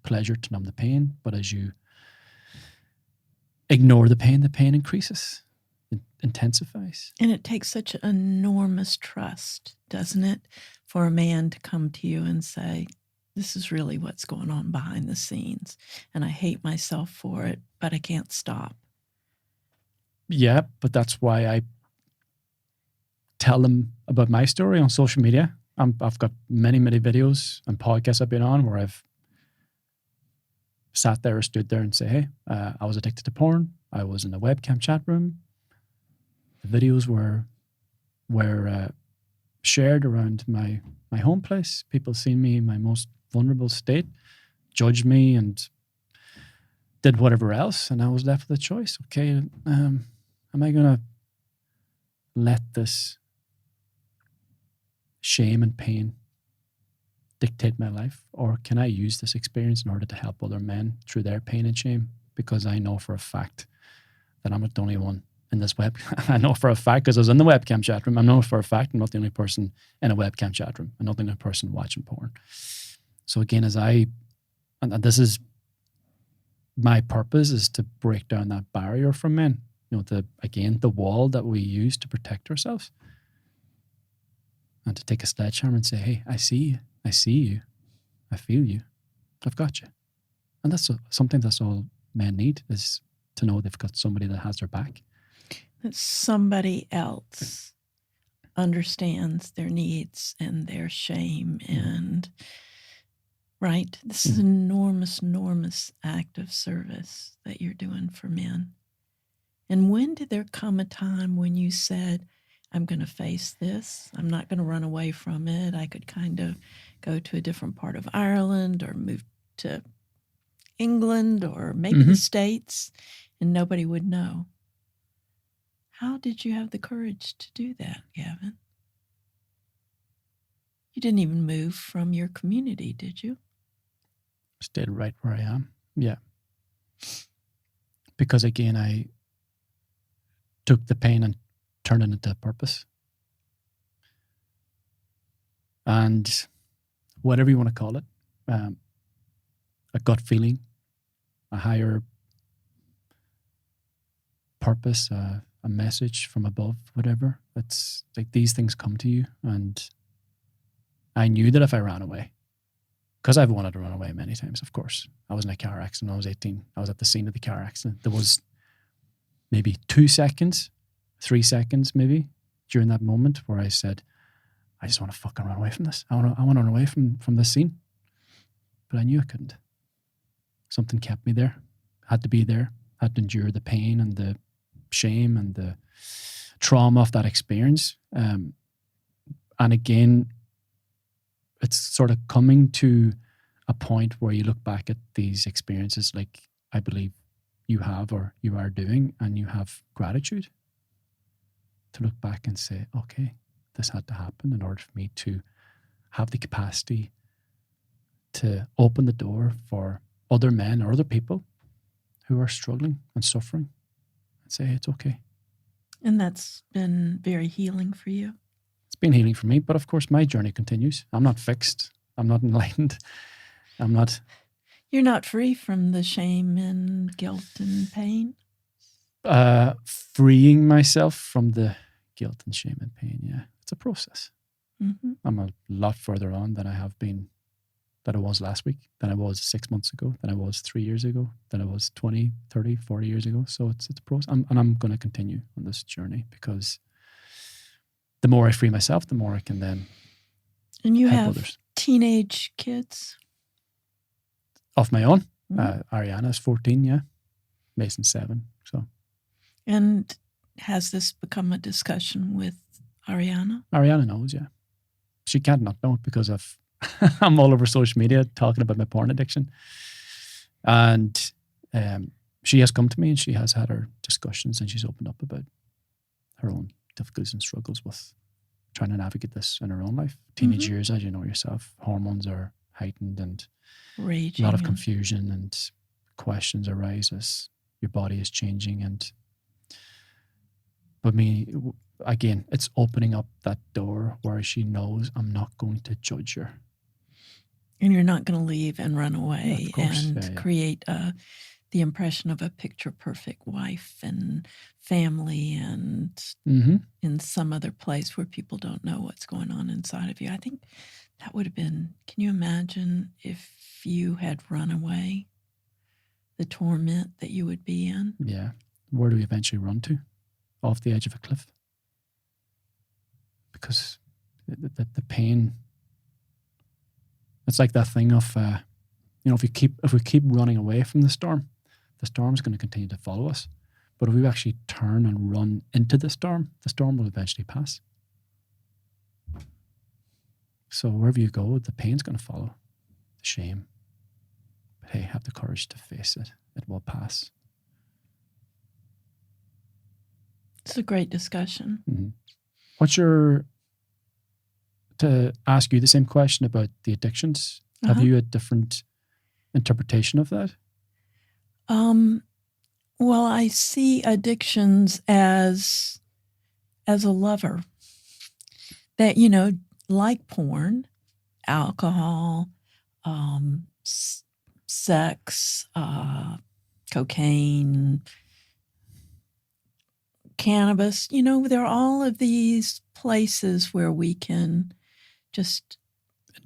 Pleasure to numb the pain. But as you ignore the pain increases. It intensifies. And it takes such enormous trust, doesn't it, for a man to come to you and say, this is really what's going on behind the scenes. And I hate myself for it, but I can't stop. Yeah, but that's why I tell them about my story on social media. I've got many, many videos and podcasts I've been on where I've sat there or stood there and say, hey, I was addicted to porn. I was in a webcam chat room. The videos were shared around my home place. People seen me in my most vulnerable state, judged me and did whatever else. And I was left with a choice. Okay, am I going to let this shame and pain dictate my life? Or can I use this experience in order to help other men through their pain and shame? Because I know for a fact that I'm not the only one in this web. I know for a fact, because I was in the webcam chat room, I know for a fact I'm not the only person in a webcam chat room. I'm not the only person watching porn. So again, and this is my purpose, is to break down that barrier from men. The wall that we use to protect ourselves. And to take a sledgehammer and say, hey, I see you, I feel you, I've got you. And that's something that's all men need, is to know they've got somebody that has their back. That somebody else understands their needs and their shame. And right, this is an enormous act of service that you're doing for men. And when did there come a time when you said, I'm going to face this. I'm not going to run away from it. I could kind of go to a different part of Ireland or move to England or maybe the States and nobody would know. How did you have the courage to do that, Gavin? You didn't even move from your community, did you? Stayed right where I am. Yeah. Because again, I took the pain and turned it into a purpose. And whatever you want to call it, a gut feeling, a higher purpose, a message from above, whatever. It's like these things come to you. And I knew that if I ran away, because I've wanted to run away many times, of course. I was in a car accident when I was 18. I was at the scene of the car accident. There was maybe 2 seconds, 3 seconds maybe, during that moment where I said, I just want to fucking run away from this. I want to run away from this scene. But I knew I couldn't. Something kept me there. Had to be there. Had to endure the pain and the shame and the trauma of that experience. And again, it's sort of coming to a point where you look back at these experiences like I believe you have or you are doing, and you have gratitude to look back and say, okay, this had to happen in order for me to have the capacity to open the door for other men or other people who are struggling and suffering and say, hey, it's okay. And that's been very healing for you. It's been healing for me, but of course my journey continues. I'm not fixed. I'm not enlightened. I'm not. You're not free from the shame and guilt and pain. Freeing myself from the guilt and shame and pain. Yeah, it's a process. Mm-hmm. I'm a lot further on than I have been, than I was last week, than I was 6 months ago, than I was 3 years ago, than I was 20, 30, 40 years ago. So it's a process. And I'm going to continue on this journey, because the more I free myself, the more I can then And you help have others. teenage kids? Of my own. Mhm. Ariana's 14, yeah. Mason's 7. So And has this become a discussion with Ariana? Ariana knows, yeah. She can't not know, because I'm all over social media talking about my porn addiction. And she has come to me and she has had her discussions, and she's opened up about her own difficulties and struggles with trying to navigate this in her own life. Teenage years, as you know yourself, hormones are heightened, and Raging. a lot of confusion and questions arise as your body is changing. But again, it's opening up that door where she knows I'm not going to judge her. And you're not going to leave and run away Of course. and create the impression of a picture-perfect wife and family, and in some other place where people don't know what's going on inside of you. I think that would have been, can you imagine if you had run away, the torment that you would be in? Yeah. Where do we eventually run to? Off the edge of a cliff. Because the pain, it's like that thing of, if we keep running away from the storm's going to continue to follow us. But if we actually turn and run into the storm will eventually pass. So wherever you go, the pain's going to follow, the shame. But hey, have the courage to face it. It will pass. It's a great discussion. Mm-hmm. To ask you the same question about the addictions, have you a different interpretation of that? Well, I see addictions as a lover. That, like porn, alcohol, sex, cocaine, cannabis, there are all of these places where we can just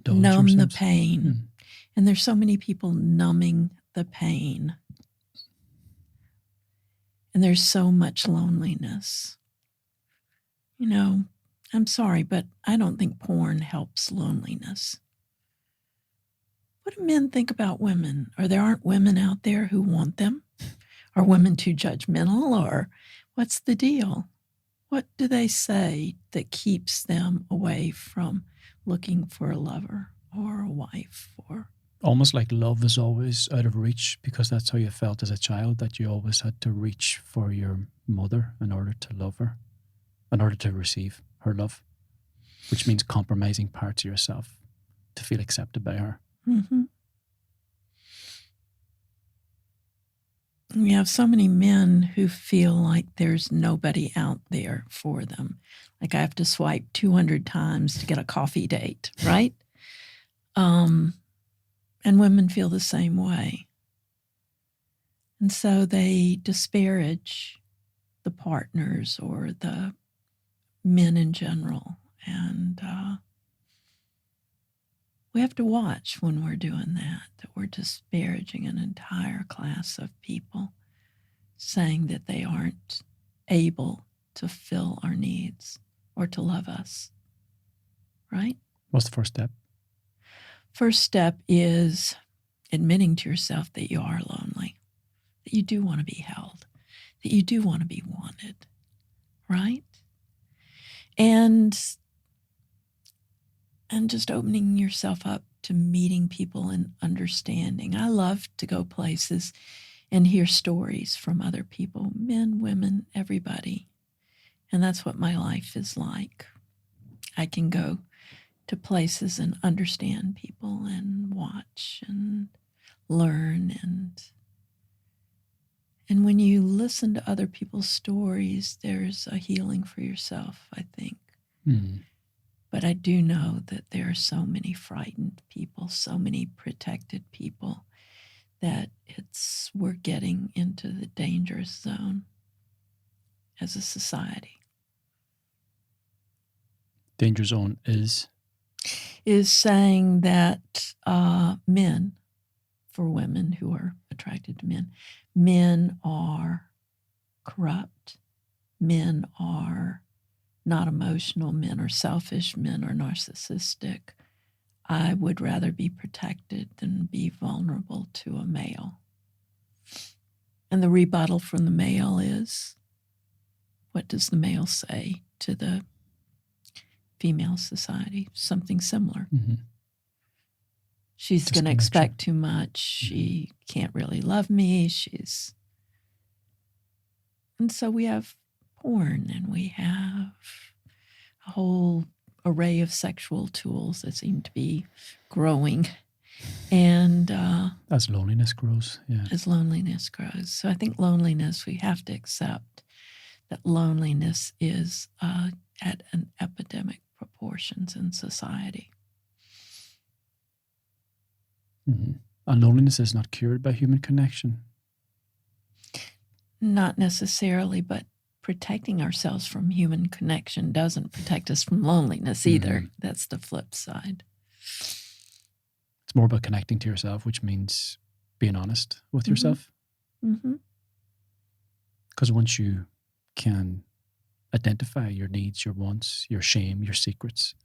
numb the pain. And there's so many people numbing the pain. And there's so much loneliness. I'm sorry, but I don't think porn helps loneliness. What do men think about women? Or there aren't women out there who want them? Are women too judgmental? Or what's the deal? What do they say that keeps them away from looking for a lover or a wife? Or almost like love is always out of reach, because that's how you felt as a child, that you always had to reach for your mother in order to love her, in order to receive her love, which means compromising parts of yourself to feel accepted by her. Mm-hmm. We have so many men who feel like there's nobody out there for them. Like I have to swipe 200 times to get a coffee date, right? And women feel the same way. And so they disparage the partners or the men in general. And we have to watch when we're doing that we're disparaging an entire class of people, saying that they aren't able to fill our needs or to love us, right? What's the first step? First step is admitting to yourself that you are lonely, that you do want to be held, that you do want to be wanted, right? And just opening yourself up to meeting people and understanding. I love to go places and hear stories from other people, men, women, everybody. And that's what my life is like. I can go to places and understand people and watch and learn And when you listen to other people's stories, there's a healing for yourself, I think. Mm. But I do know that there are so many frightened people, so many protected people, that we're getting into the dangerous zone as a society. Danger zone is saying that men, for women who are attracted to men are corrupt, men are not emotional, men are selfish, men are narcissistic. I would rather be protected than be vulnerable to a male. And the rebuttal from the male is, what does the male say to the female society? Something similar. Mm-hmm. She's going to expect too much. Mm-hmm. She can't really love me. And so we have porn, and we have a whole array of sexual tools that seem to be growing. And as loneliness grows, yeah. As loneliness grows. So I think loneliness, we have to accept that loneliness is at an epidemic proportions in society. Mm-hmm. And loneliness is not cured by human connection. Not necessarily, but protecting ourselves from human connection doesn't protect us from loneliness either. Mm-hmm. That's the flip side. It's more about connecting to yourself, which means being honest with Mm-hmm. yourself. Mm-hmm. Because once you can identify your needs, your wants, your shame, your secrets,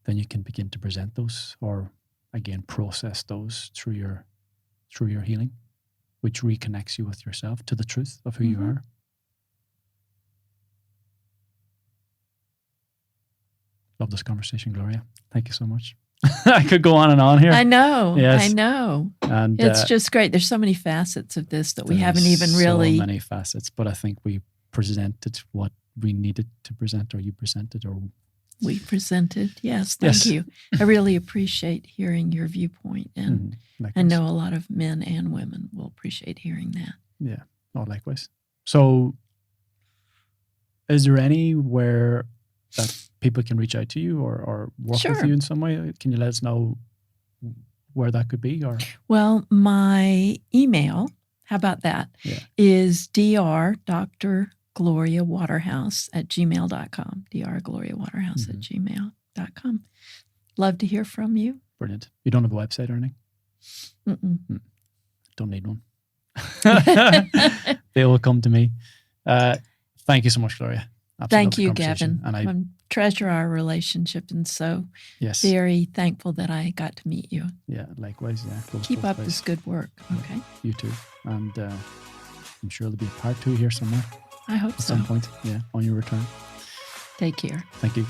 then you can begin to present those, or again process those through your healing, which reconnects you with yourself, to the truth of who Mm-hmm. you are. Love this conversation, Gloria. Thank you so much. I could go on and on here. I know. Yes. I know. And it's just great. There's so many facets of this that we haven't even so really. So many facets, but I think we presented what we needed to present, or you presented, or we presented. Yes, thank you. I really appreciate hearing your viewpoint, and I know a lot of men and women will appreciate hearing that. Yeah, likewise. So, is there anywhere that people can reach out to you or work Sure. with you in some way? Can you let us know where that could be? Or well, my email, how about that? Yeah. Is Dr Gloria Waterhouse at gmail.com. Dr Gloria Waterhouse at gmail.com. Love to hear from you. Brilliant. You don't have a website or anything? Mm-mm. Don't need one. They will come to me. Thank you so much, Gloria. Absolutely. Thank you, Gavin. And I treasure our relationship, and so very thankful that I got to meet you. Yeah, likewise. Yeah. Keep up this good work. Okay. Yeah, you too. And I'm sure there'll be a part 2 here somewhere. I hope so. At some point, on your return. Take care. Thank you.